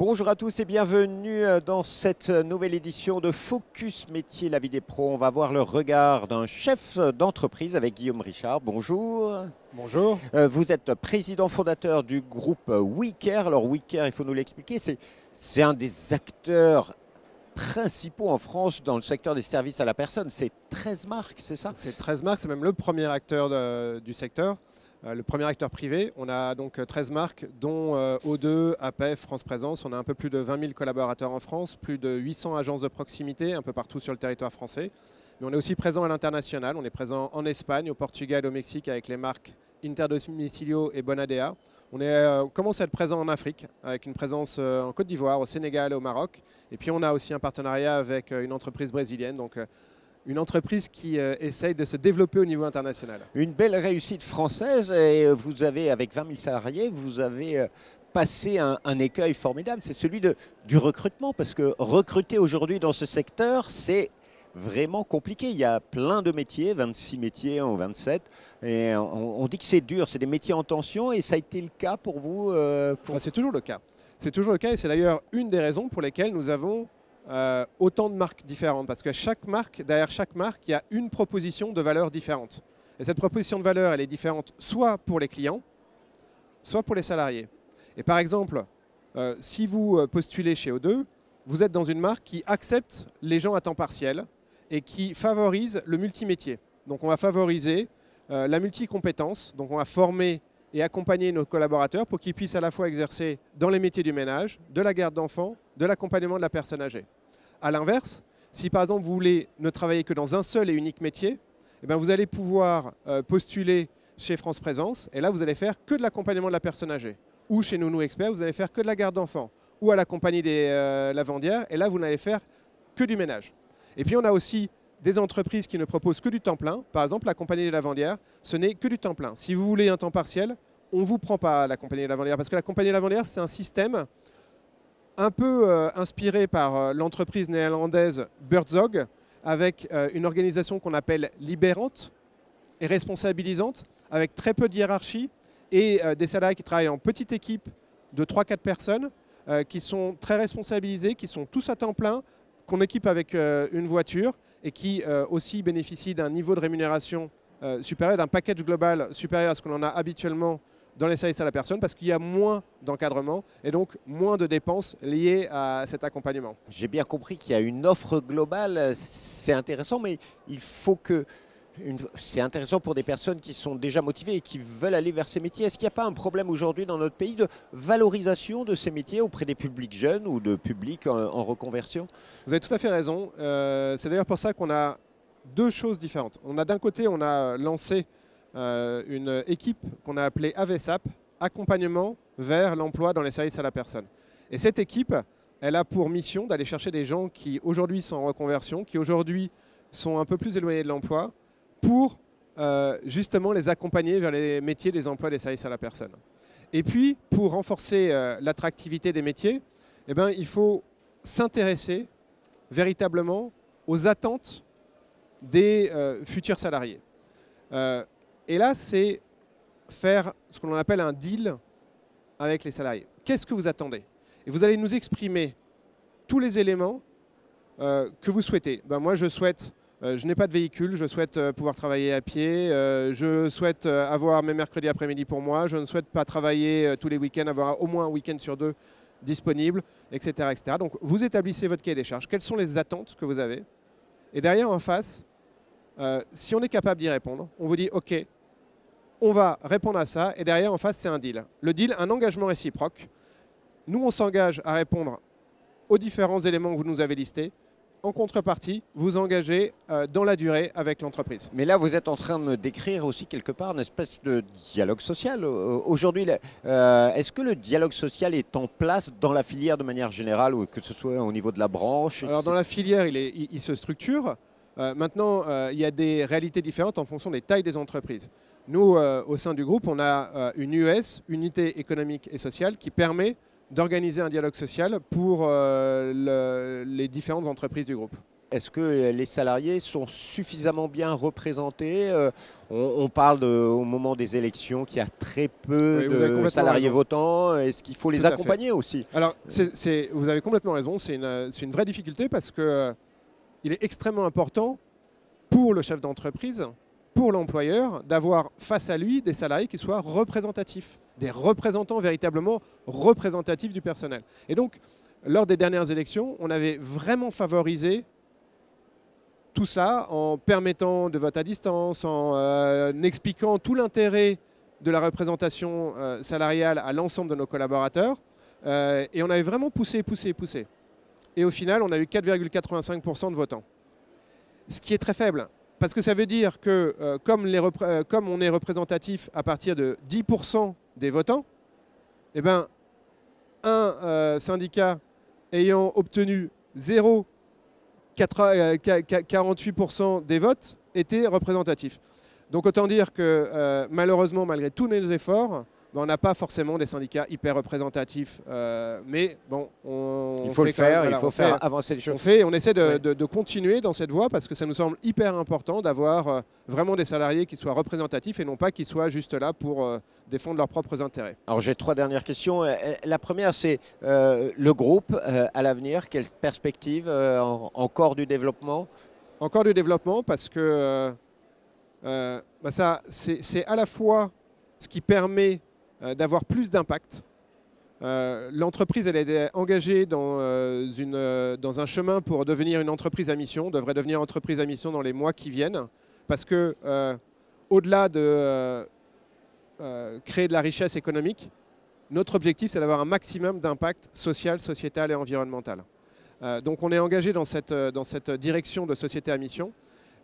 Bonjour à tous et bienvenue dans cette nouvelle édition de Focus Métier, la vie des pros. On va voir le regard d'un chef d'entreprise avec Guillaume Richard. Bonjour. Bonjour. Vous êtes président fondateur du groupe WeCare. Alors WeCare, il faut nous l'expliquer, c'est un des acteurs principaux en France dans le secteur des services à la personne. C'est 13 marques, c'est ça? C'est 13 marques, c'est même le premier acteur du secteur. Le premier acteur privé. On a donc 13 marques, dont O2, APEF, France Présence. On a un peu plus de 20 000 collaborateurs en France, plus de 800 agences de proximité, un peu partout sur le territoire français. Mais on est aussi présent à l'international. On est présent en Espagne, au Portugal, au Mexique, avec les marques Interdomicilio et Bonadea. On commence à être présent en Afrique, avec une présence en Côte d'Ivoire, au Sénégal et au Maroc. Et puis on a aussi un partenariat avec une entreprise brésilienne. Donc, une entreprise qui essaye de se développer au niveau international. Une belle réussite française et vous avez, avec 20 000 salariés, vous avez passé un écueil formidable, c'est celui du recrutement, parce que recruter aujourd'hui dans ce secteur, c'est vraiment compliqué. Il y a plein de métiers, 26 métiers en 27, et on dit que c'est dur, c'est des métiers en tension, et ça a été le cas pour vous C'est toujours le cas. C'est toujours le cas, et c'est d'ailleurs une des raisons pour lesquelles nous avons autant de marques différentes, parce que derrière chaque marque, il y a une proposition de valeur différente. Et cette proposition de valeur, elle est différente soit pour les clients, soit pour les salariés. Et par exemple, si vous postulez chez O2, vous êtes dans une marque qui accepte les gens à temps partiel et qui favorise le multimétier. Donc on va favoriser la multicompétence, donc on va former et accompagner nos collaborateurs pour qu'ils puissent à la fois exercer dans les métiers du ménage, de la garde d'enfants, de l'accompagnement de la personne âgée. A l'inverse, si par exemple vous voulez ne travailler que dans un seul et unique métier, eh bien, vous allez pouvoir postuler chez France Présence et là vous allez faire que de l'accompagnement de la personne âgée. Ou chez Nounou Expert, vous allez faire que de la garde d'enfants. Ou à la compagnie des lavandières et là vous n'allez faire que du ménage. Et puis on a aussi des entreprises qui ne proposent que du temps plein. Par exemple, la compagnie des lavandières, ce n'est que du temps plein. Si vous voulez un temps partiel, on ne vous prend pas la compagnie des lavandières parce que la compagnie des lavandières, c'est un système un peu inspiré par l'entreprise néerlandaise Buurtzorg, avec une organisation qu'on appelle libérante et responsabilisante, avec très peu de hiérarchie et des salariés qui travaillent en petite équipe de 3-4 personnes, qui sont très responsabilisés, qui sont tous à temps plein, qu'on équipe avec une voiture et qui aussi bénéficient d'un niveau de rémunération supérieur, d'un package global supérieur à ce qu'on en a habituellement dans les services à la personne, parce qu'il y a moins d'encadrement et donc moins de dépenses liées à cet accompagnement. J'ai bien compris qu'il y a une offre globale, c'est intéressant, mais il faut que... C'est intéressant pour des personnes qui sont déjà motivées et qui veulent aller vers ces métiers. Est-ce qu'il n'y a pas un problème aujourd'hui dans notre pays de valorisation de ces métiers auprès des publics jeunes ou de publics en reconversion? Vous avez tout à fait raison. C'est d'ailleurs pour ça qu'on a deux choses différentes. D'un côté, on a lancé une équipe qu'on a appelée AVSAP, accompagnement vers l'emploi dans les services à la personne. Et cette équipe, elle a pour mission d'aller chercher des gens qui aujourd'hui sont en reconversion, qui aujourd'hui sont un peu plus éloignés de l'emploi, pour justement les accompagner vers les métiers des emplois des services à la personne. Et puis, pour renforcer l'attractivité des métiers, eh bien, il faut s'intéresser véritablement aux attentes des futurs salariés. Et là, c'est faire ce qu'on appelle un deal avec les salariés. Qu'est-ce que vous attendez? Et vous allez nous exprimer tous les éléments que vous souhaitez. Moi, je souhaite... je n'ai pas de véhicule, je souhaite pouvoir travailler à pied, je souhaite avoir mes mercredis après-midi pour moi, je ne souhaite pas travailler tous les week-ends, avoir au moins un week-end sur 2 disponible, etc., etc. Donc vous établissez votre cahier des charges. Quelles sont les attentes que vous avez? Et derrière, en face, si on est capable d'y répondre, on vous dit OK, on va répondre à ça, et derrière, en face, c'est un deal. Le deal, un engagement réciproque. Nous, on s'engage à répondre aux différents éléments que vous nous avez listés. En contrepartie, vous engagez dans la durée avec l'entreprise. Mais là, vous êtes en train de me décrire aussi quelque part une espèce de dialogue social. Aujourd'hui, est-ce que le dialogue social est en place dans la filière de manière générale, ou que ce soit au niveau de la branche? Alors dans la filière, il se structure. Maintenant, il y a des réalités différentes en fonction des tailles des entreprises. Nous, au sein du groupe, on a une US, Unité économique et sociale, qui permet d'organiser un dialogue social pour les différentes entreprises du groupe. Est-ce que les salariés sont suffisamment bien représentés? On parle au moment des élections qu'il y a très peu Oui, vous avez de complètement salariés raison. votants. Est-ce qu'il faut les Tout à fait. accompagner aussi? Alors, vous avez complètement raison, c'est une vraie difficulté parce que il est extrêmement important pour le chef d'entreprise, pour l'employeur, d'avoir face à lui des salariés qui soient représentatifs, des représentants véritablement représentatifs du personnel. Et donc, lors des dernières élections, on avait vraiment favorisé tout ça en permettant de vote à distance, en expliquant tout l'intérêt de la représentation salariale à l'ensemble de nos collaborateurs. Et on avait vraiment poussé. Et au final, on a eu 4,85% de votants. Ce qui est très faible, parce que ça veut dire que comme on est représentatif à partir de 10% des votants, eh ben, un syndicat ayant obtenu 0,48% des votes était représentatif. Donc autant dire que malheureusement, malgré tous nos efforts, on n'a pas forcément des syndicats hyper représentatifs. Mais bon, il faut faire avancer les choses. On essaie de continuer dans cette voie parce que ça nous semble hyper important d'avoir vraiment des salariés qui soient représentatifs et non pas qui soient juste là pour défendre leurs propres intérêts. Alors j'ai 3 dernières questions. La première, c'est le groupe à l'avenir. Quelle perspective? Encore du développement? Encore du développement parce que c'est à la fois ce qui permet d'avoir plus d'impact. L'entreprise, elle est engagée dans un chemin pour devenir une entreprise à mission, devrait devenir entreprise à mission dans les mois qui viennent, parce que au-delà de créer de la richesse économique, notre objectif, c'est d'avoir un maximum d'impact social, sociétal et environnemental. Donc on est engagé dans cette direction de société à mission.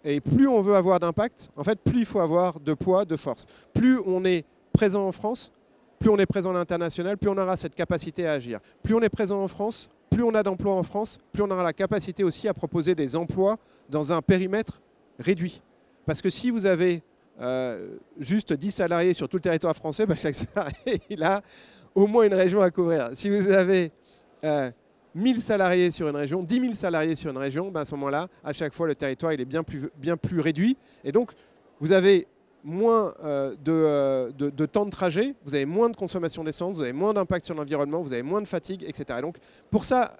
Et plus on veut avoir d'impact, en fait, plus il faut avoir de poids, de force. Plus on est présent en France, plus on est présent à l'international, plus on aura cette capacité à agir. Plus on est présent en France, plus on a d'emplois en France, plus on aura la capacité aussi à proposer des emplois dans un périmètre réduit. Parce que si vous avez juste 10 salariés sur tout le territoire français, bah, chaque salarié il a au moins une région à couvrir. Si vous avez 1000 salariés sur une région, 10 000 salariés sur une région, ben à ce moment-là, à chaque fois, le territoire il est bien plus réduit. Et donc, vous avez moins de temps de trajet, vous avez moins de consommation d'essence, vous avez moins d'impact sur l'environnement, vous avez moins de fatigue, etc. Et donc, pour ça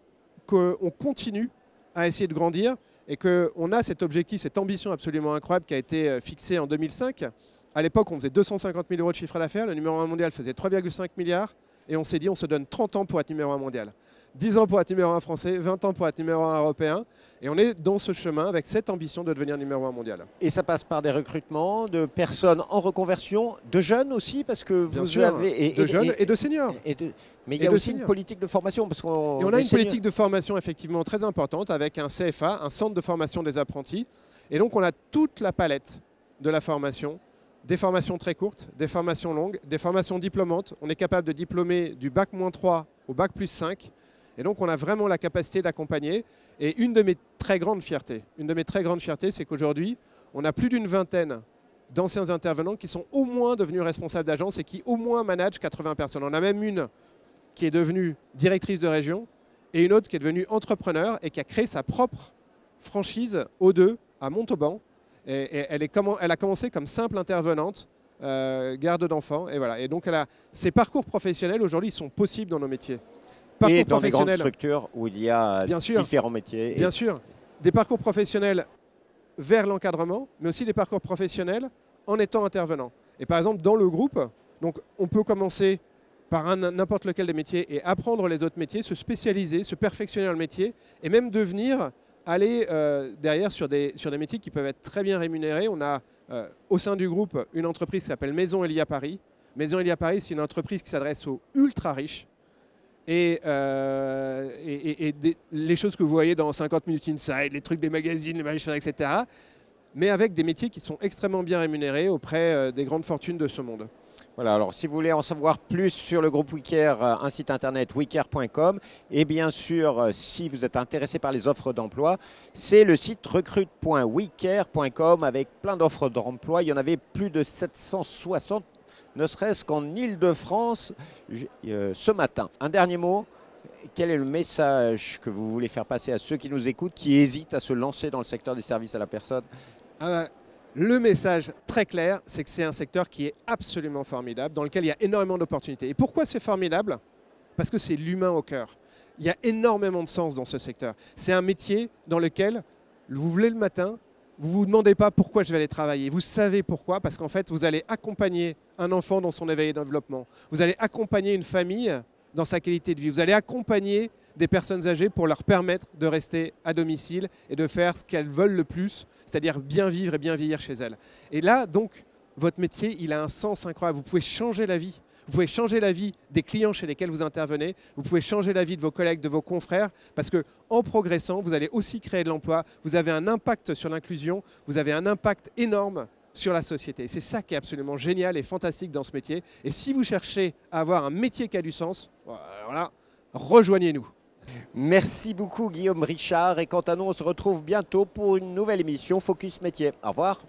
qu'on continue à essayer de grandir et qu'on a cet objectif, cette ambition absolument incroyable qui a été fixée en 2005. À l'époque, on faisait 250 000 € de chiffre d'affaires, le numéro 1 mondial faisait 3,5 milliards et on s'est dit on se donne 30 ans pour être numéro 1 mondial. 10 ans pour être numéro 1 français, 20 ans pour être numéro 1 européen. Et on est dans ce chemin avec cette ambition de devenir numéro 1 mondial. Et ça passe par des recrutements de personnes en reconversion, de jeunes aussi, parce que Bien vous sûr, avez... de jeunes et de seniors. Mais il y a aussi une politique de formation. Parce qu'on et on a une politique de formation effectivement très importante avec un CFA, un centre de formation des apprentis. Et donc on a toute la palette de la formation, des formations très courtes, des formations longues, des formations diplômantes. On est capable de diplômer du bac-3 au bac+5. Et donc, on a vraiment la capacité d'accompagner. Et une de mes très grandes fiertés, c'est qu'aujourd'hui, on a plus d'une vingtaine d'anciens intervenants qui sont au moins devenus responsables d'agence et qui au moins managent 80 personnes. On a même une qui est devenue directrice de région et une autre qui est devenue entrepreneur et qui a créé sa propre franchise O2 à Montauban. Et elle a commencé comme simple intervenante, garde d'enfants. Et voilà. Et donc, ces parcours professionnels, aujourd'hui, ils sont possibles dans nos métiers. Et dans les grandes structures où il y a différents métiers. Bien sûr, des parcours professionnels vers l'encadrement, mais aussi des parcours professionnels en étant intervenant. Et par exemple, dans le groupe, donc, on peut commencer par n'importe lequel des métiers et apprendre les autres métiers, se spécialiser, se perfectionner dans le métier et même aller derrière sur des métiers qui peuvent être très bien rémunérés. On a au sein du groupe une entreprise qui s'appelle Maison Elia Paris. Maison Elia Paris, c'est une entreprise qui s'adresse aux ultra riches. Et les choses que vous voyez dans 50 Minutes Inside, les trucs des magazines, les machins, etc. Mais avec des métiers qui sont extrêmement bien rémunérés auprès des grandes fortunes de ce monde. Voilà, alors si vous voulez en savoir plus sur le groupe WeCare, un site internet wecare.com et bien sûr, si vous êtes intéressé par les offres d'emploi, c'est le site recrute.wecare.com avec plein d'offres d'emploi. Il y en avait plus de 760, ne serait-ce qu'en Île-de-France ce matin. Un dernier mot, Quel est le message que vous voulez faire passer à ceux qui nous écoutent, qui hésitent à se lancer dans le secteur des services à la personne? Le message très clair, c'est que c'est un secteur qui est absolument formidable, dans lequel il y a énormément d'opportunités. Et pourquoi c'est formidable? Parce que c'est l'humain au cœur. Il y a énormément de sens dans ce secteur. C'est un métier dans lequel vous vous levez le matin, vous ne vous demandez pas pourquoi je vais aller travailler. Vous savez pourquoi, parce qu'en fait, vous allez accompagner un enfant dans son éveil et développement. Vous allez accompagner une famille dans sa qualité de vie. Vous allez accompagner des personnes âgées pour leur permettre de rester à domicile et de faire ce qu'elles veulent le plus, c'est-à-dire bien vivre et bien vieillir chez elles. Et là, donc, votre métier, il a un sens incroyable. Vous pouvez changer la vie. Vous pouvez changer la vie des clients chez lesquels vous intervenez. Vous pouvez changer la vie de vos collègues, de vos confrères, parce qu'en progressant, vous allez aussi créer de l'emploi. Vous avez un impact sur l'inclusion. Vous avez un impact énorme sur la société. C'est ça qui est absolument génial et fantastique dans ce métier. Et si vous cherchez à avoir un métier qui a du sens, alors là, rejoignez-nous. Merci beaucoup Guillaume Richard, et quant à nous, on se retrouve bientôt pour une nouvelle émission Focus Métier. Au revoir.